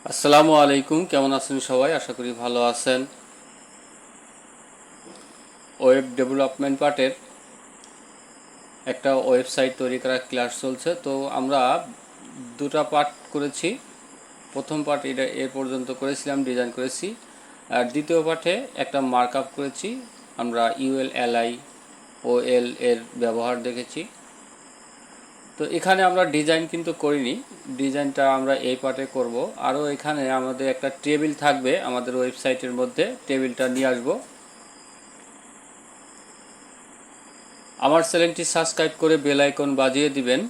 আসসালামু আলাইকুম, কেমন আছেন সবাই? আশা করি ভালো আছেন। ওয়েব ডেভেলপমেন্ট পার্টের একটা ওয়েবসাইট তৈরি করার ক্লাস চলছে। তো আমরা দুটা পার্ট করেছি। প্রথম পার্ট এটা এর পর্যন্ত করেছিলাম, ডিজাইন করেছি। আর দ্বিতীয় পার্টে একটা মার্কআপ করেছি। আমরা ইউএল এলআই ওএল এর ব্যবহার দেখেছি। তো এখানে আমরা ডিজাইন কিন্তু করিনি, ডিজাইনটা আমরা এই পার্টে করব। আরও এখানে আমাদের একটা টেবিল থাকবে, আমাদের ওয়েবসাইটের মধ্যে টেবিলটা নিয়ে আসবো। আমার চ্যানেলটি সাবস্ক্রাইব করে বেল আইকন বাজিয়ে দিবেন।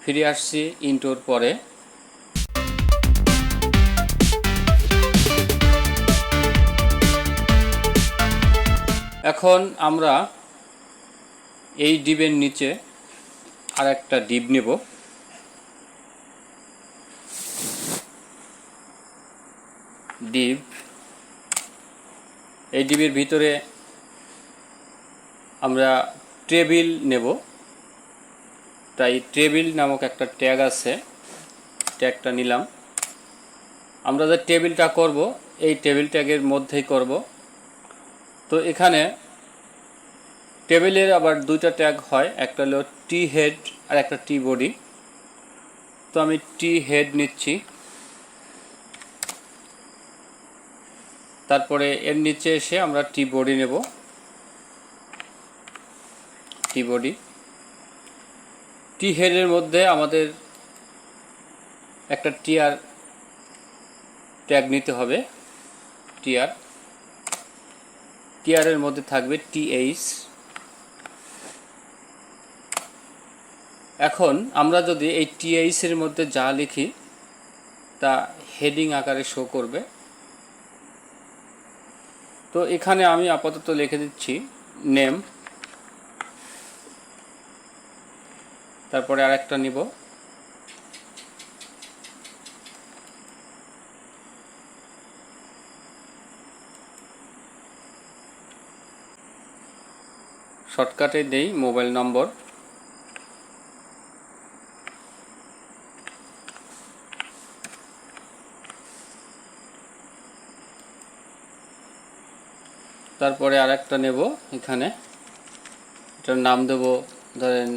ফিরে আসছি ইন্ট্রোর পরে। এখন আমরা এই ডিবের নিচে আর একটা ডিব নেব। ডিব, এই ডিবের ভিতরে আমরা টেবিল নেব। তাই টেবিল নামক একটা ট্যাগ আছে, ট্যাগটা নিলাম। আমরা যে টেবিলটা করব এই টেবিল ট্যাগের মধ্যেই করব। তো এখানে টেবিলের আবার দুইটা ট্যাগ হয়, একটা হলো টি হেড আর একটা টি বডি। তো আমি টি হেড নিচ্ছি, তারপরে এর নিচে এসে আমরা টি বডি নেব। টি বডি, টি হেডের মধ্যে আমাদের একটা টিআর ট্যাগ নিতে হবে। টিআর, টিআরের মধ্যে থাকবে টিএইচ। এখন আমরা যদি এই টিএইচ এর মধ্যে যা লিখি তা হেডিং আকারে শো করবে। তো এখানে আমি আপাতত লিখে দিচ্ছি নেম, তারপরে আরেকটা নিব। শর্টকাটে দেই মোবাইল নম্বর, তারপরে আরেকটা নেব। এখানে এটার নাম দেব ধরেন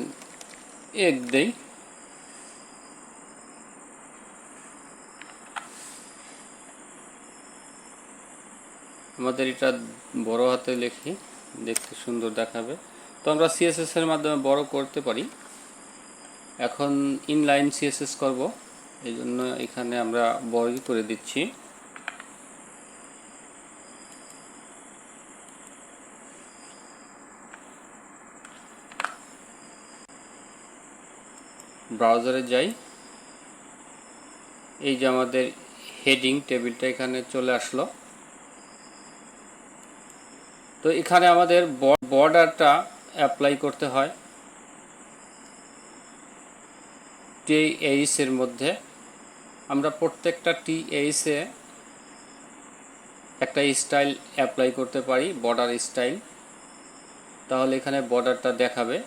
এগ দেই। আমাদের এটা বড় হাতে লিখি, দেখতে সুন্দর দেখাবে। তো আমরা সিএসএস এর মাধ্যমে বড় করতে পারি। এখন ইনলাইন সিএসএস করব, এই জন্য এখানে আমরা বড় করে দিচ্ছি। ব্রাউজারে যাই, এই যে আমাদের হেডিং টেবিলটা এখানে চলে আসলো। তো এখানে আমাদের বর্ডারটা অ্যাপ্লাই করতে হয় টিএইচ এর মধ্যে। আমরা প্রত্যেকটা টিএইচ এ একটা স্টাইল অ্যাপ্লাই করতে পারি, বর্ডার স্টাইল। তাহলে এখানে বর্ডারটা দেখাবে।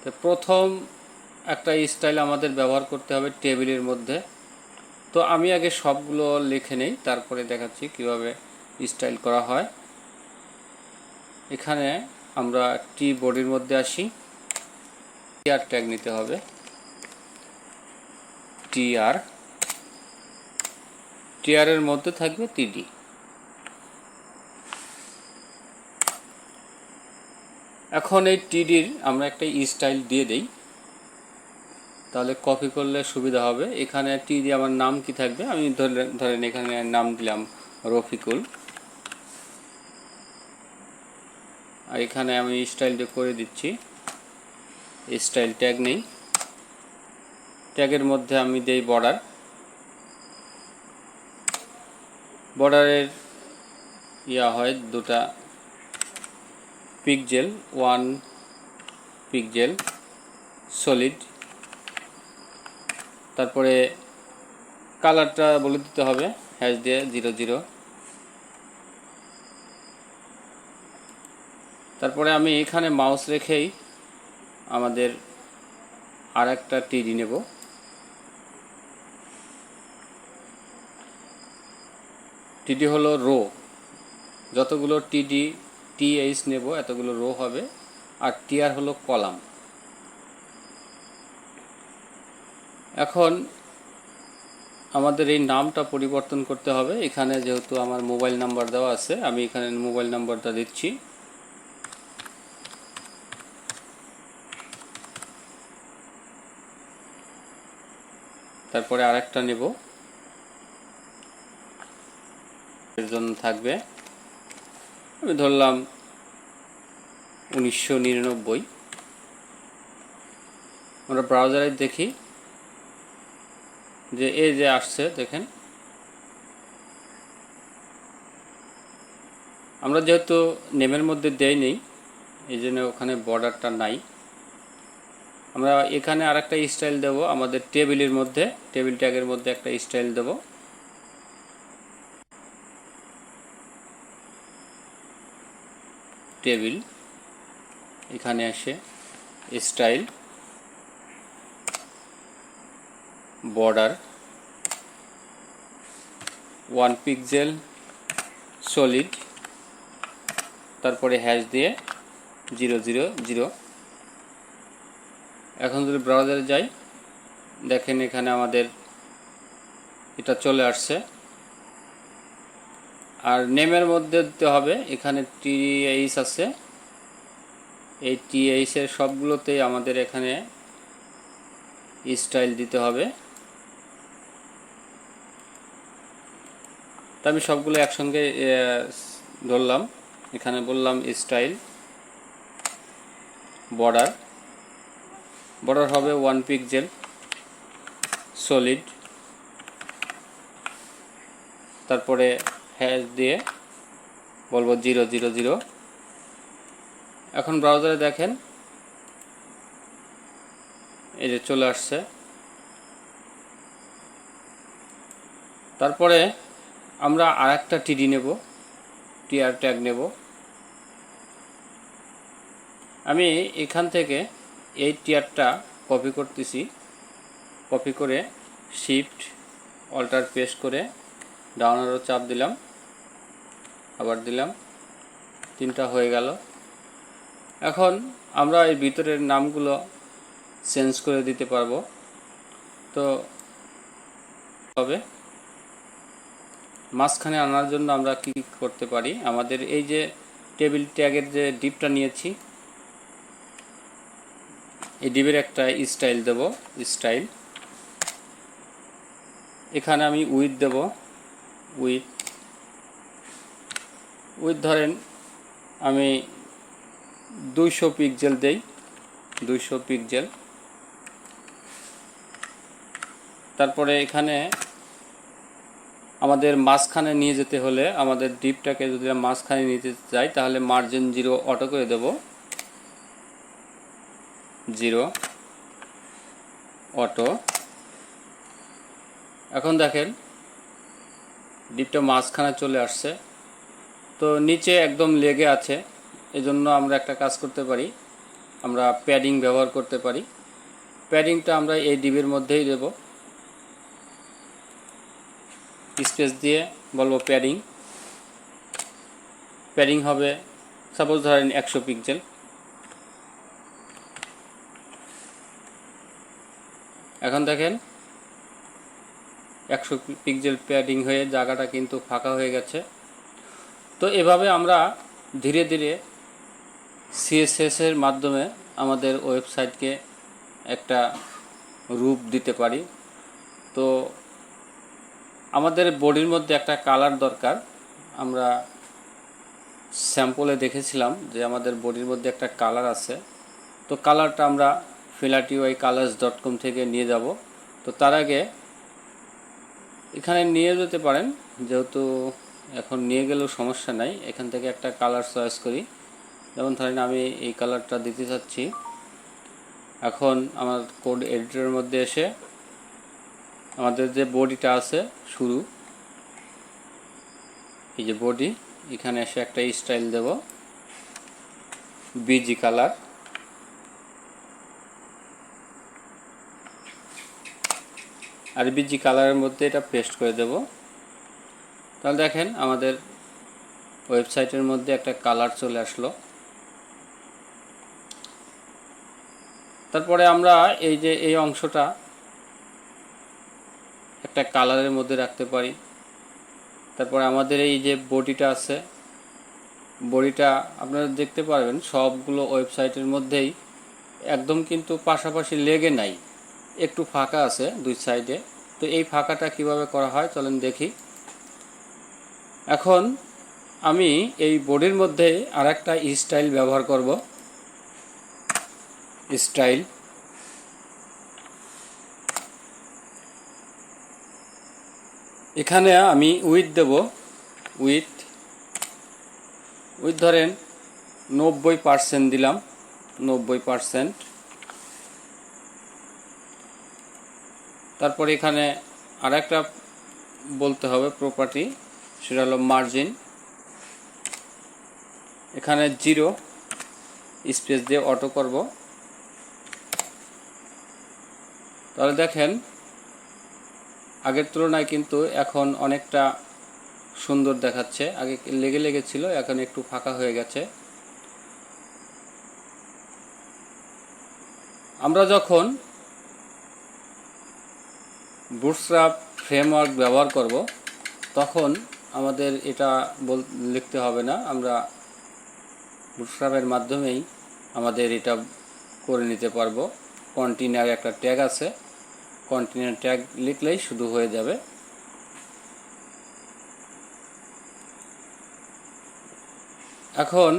তো প্রথম একটা স্টাইল আমাদের ব্যবহার করতে হবে টেবিলের মধ্যে। তো আমি আগে সবগুলো লিখে নেই, তারপরে দেখাচ্ছি কিভাবে স্টাইল করা হয়। এখানে আমরা টি বডির মধ্যে আসি, টিআর ট্যাগ নিতে হবে। টিআর, টিআর এর মধ্যে থাকবে টিডি। এখন এই টিডির আমরা একটা স্টাইল দিয়ে দেই, তাহলে কপি করলে সুবিধা হবে। এখানে টিডি আমার নাম কি থাকবে, আমি ধরেন এখানে নাম দিলাম রফিকুল। আর এখানে আমি স্টাইলটা করে দিচ্ছি, স্টাইল ট্যাগ নেই। ট্যাগের মধ্যে আমি দেই বর্ডার। বর্ডারের হয় দুটা পিক্সেল, 1 পিক্সেল সলিড। তারপরে কালারটা বলে দিতে হবে হ্যাশ দিয়ে 00। তারপরে আমি এখানে মাউস রেখেই আমাদের আর একটা টিডি নেব। টিডি হলো রো, যতগুলো টিএইচ নেব এতগুলো রো হবে, আর টিআর হলো কলাম। এখন আমাদের এই নামটা পরিবর্তন করতে হবে। এখানে যেহেতু আমার মোবাইল নাম্বার দেওয়া আছে, আমি এখানে মোবাইল নাম্বারটা দিচ্ছি। তারপরে আরেকটা নেব, এর জন্য থাকবে, আমি ধরলাম 1999। আমরা ব্রাউজারে দেখি যে এই যে আসছে, দেখেন আমরা যেহেতু নেমের মধ্যে দেই নেই, এই জন্য ওখানে বর্ডারটা নাই। আমরা এখানে আরেকটা স্টাইল দেব, আমাদের টেবিলের মধ্যে, টেবিল ট্যাগের মধ্যে একটা স্টাইল দেব। টেবিল, এখানে আসে স্টাইল, বর্ডার 1 পিক্সেল সলিড, তারপরে হ্যাশ দিয়ে 000। এখন যদি ব্রাউজারে যাই, দেখেন এখানে আমাদের এটা চলে আসছে। আর নেমের মধ্যে দিতে হবে, এখানে টিএইচ আছে, এই টিএইচ এর সবগুলোতেই আমাদের এখানে স্টাইল দিতে হবে। তো আমি সবগুলো একসঙ্গে ধরলাম, এখানে বললাম স্টাইল, বর্ডার হবে 1 পিক্সেল সলিড, তারপরে হ্যাশ দিয়ে বলবো 000। এখন ব্রাউজারে দেখেন এই যে চলে আসছে। তারপরে আমরা আরেকটা টিডি নেব, টিআর ট্যাগ নেব। আমি এখান থেকে এই টিআরটা কপি করতেছি, কপি করে শিফট অল্টার পেস্ট করে ডাউন অ্যারো চাপ দিলাম, আবার দিলাম, 3টা হয়ে গেল। এখন আমরা এই ভিতরের নামগুলো চেঞ্জ করে দিতে পারবো। তো হবে মাঝখানে আনার জন্য আমরা কি করতে পারি, আমাদের এই যে টেবিল ট্যাগের যে ডিপটা নিয়েছি, এই ডিপের একটা স্টাইল দেব, স্টাইল। এখানে আমি উইথ দেব, উইথ ধরেন আমি 200 পিক্সেল দেই, 200 পিক্সেল। তারপরে এখানে আমাদের মাঝখানে নিয়ে যেতে হলে, আমাদের ডিপটাকে যদি মাঝখানে নিতে চাই, তাহলে মার্জিন 0 অটো করে দেব, 0 অটো। এখন দেখেন ডিপটা মাঝখানে চলে আসছে। তো নিচে একদম লেগে আছে, এজন্য আমরা একটা কাজ করতে পারি, আমরা প্যাডিং ব্যবহার করতে পারি। প্যাডিংটা আমরা এই ডিপের মধ্যেই দেব, স্পেস দিয়ে বলবো প্যাডিং। প্যাডিং হবে সাপোজ ধরেন 100 পিক্সেল। এখন দেখেন 100 পিক্সেল প্যাডিং হয়ে জায়গাটা কিন্তু ফাঁকা হয়ে গেছে। তো এভাবে আমরা ধীরে ধীরে সিএসএস এর মাধ্যমে আমাদের ওয়েবসাইটকে একটা রূপ দিতে পারি। তো আমাদের বডির মধ্যে একটা কালার দরকার। আমরা স্যাম্পলে দেখেছিলাম যে আমাদের বডির মধ্যে একটা কালার আছে। তো কালারটা আমরা philatycolors.com থেকে নিয়ে যাব। তো তার আগে এখানে নিয়ে যেতে পারেন, যেহেতু এখন নিয়ে গেলেও সমস্যা নাই। এখান থেকে একটা কালার চয়েস করি, যেমন ধরেন আমি এই কালারটা দিতে চাচ্ছি। এখন আমার কোড এডিটরের মধ্যে এসে আমাদের যে বডিটা আছে শুরু, এই যে বডি, এখানে এসে একটা স্টাইল দেব, বিজি কালার। আর বিজি কালারের মধ্যে এটা পেস্ট করে দেব। তাহলে দেখেন আমাদের ওয়েবসাইটের মধ্যে একটা কালার চলে আসলো। তারপরে আমরা এই যে এই অংশটা একটা কালারের মধ্যে রাখতে পারি। তারপরে আমাদের এই যে বডিটা আছে, বডিটা আপনারা দেখতে পারবেন সবগুলো ওয়েবসাইটের মধ্যেই একদম কিন্তু পাশাপাশি লেগে নাই, একটু ফাঁকা আছে দুই সাইডে। তো এই ফাঁকাটা কিভাবে করা হয় চলেন দেখি। এখন আমি এই বডির মধ্যে আরেকটা স্টাইল ব্যবহার করব। স্টাইল, এখানে আমি উইথ দেব। উইথ ধরেন 90% দিলাম, 90%। তারপর এখানে আরেকটা বলতে হবে প্রপার্টি, সেটা হলো মার্জিন। এখানে 0 স্পেস দিয়ে অটো করব। তাহলে দেখেন আগের তুলনায় কিন্তু এখন অনেকটা সুন্দর দেখাচ্ছে। আগে লেগে ছিল, এখন একটু ফাঁকা হয়ে গেছে। আমরা যখন বুটস্ট্র্যাপ ফ্রেমওয়ার্ক ব্যবহার করব তখন আমাদের এটা লিখতে হবে না, আমরা বুটস্ট্র্যাপের মাধ্যমেই আমাদের এটা করে নিতে পারবো। কন্টেইনার একটা ট্যাগ আছে, কন্টেইনার ট্যাগ লিখলেই শুধু হয়ে যাবে। এখন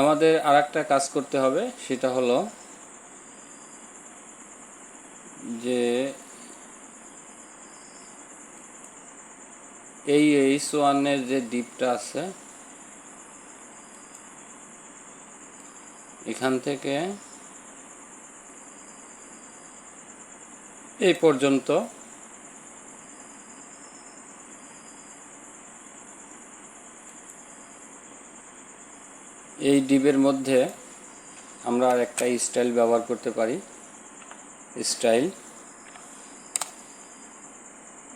আমাদের আরেকটা কাজ করতে হবে, সেটা হলো যে এই H1 এর যে ডিপটা আছে এখান থেকে এই পর্যন্ত এই ডিপের মধ্যে আমরা একটা স্টাইল ব্যবহার করতে পারি। স্টাইল,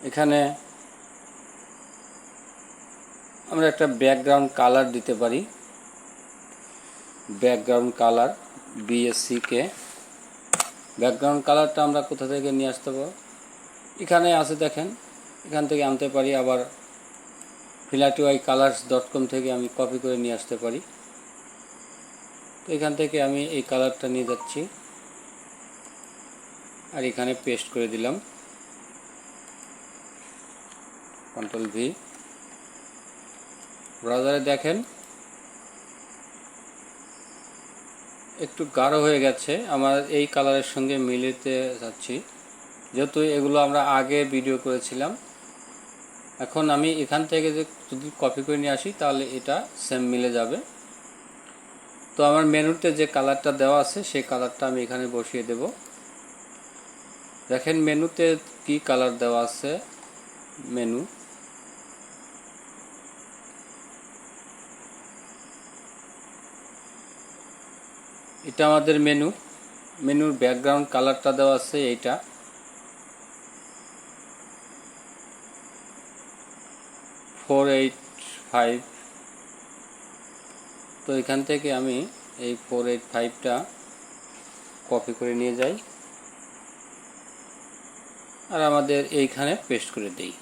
এখানে আমরা একটা ব্যাকগ্রাউন্ড কালার দিতে পারি। Background colour BSCকে। ব্যাকগ্রাউন্ড কালারটা আমরা কোথা থেকে নিয়ে আসতে পারবো, এখানে আছে দেখেন, এখান থেকে আনতে পারি। আবার philatycolors.com থেকে আমি কপি করে নিয়ে আসতে পারি। তো এখান থেকে আমি এই কালারটা নিয়ে যাচ্ছি আর এখানে পেস্ট করে দিলাম। Ctrl+V। ব্রাউজারে দেখেন একটু গাঢ় হয়ে গেছে, আমার এই কালারের সঙ্গে মিলাতে যাচ্ছি, যেহেতু এগুলো আমরা আগে ভিডিও করেছিলাম। এখন আমি এখান থেকে যদি কপি করে নিয়ে আসি তাহলে এটা সেম মিলে যাবে। তো আমার মেনুতে যে কালারটা দেওয়া আছে সেই কালারটা আমি এখানে বসিয়ে দেব। দেখেন মেনুতে কি কালার দেওয়া আছে। মেনু, এটা আমাদের মেনুর ব্যাকগ্রাউন্ড কালারটা দেওয়া আছে এইটা। $485। তো এখান থেকে আমি এই 485টা কপি করে নিয়ে যাই আর আমাদের এইখানে পেস্ট করে দেই।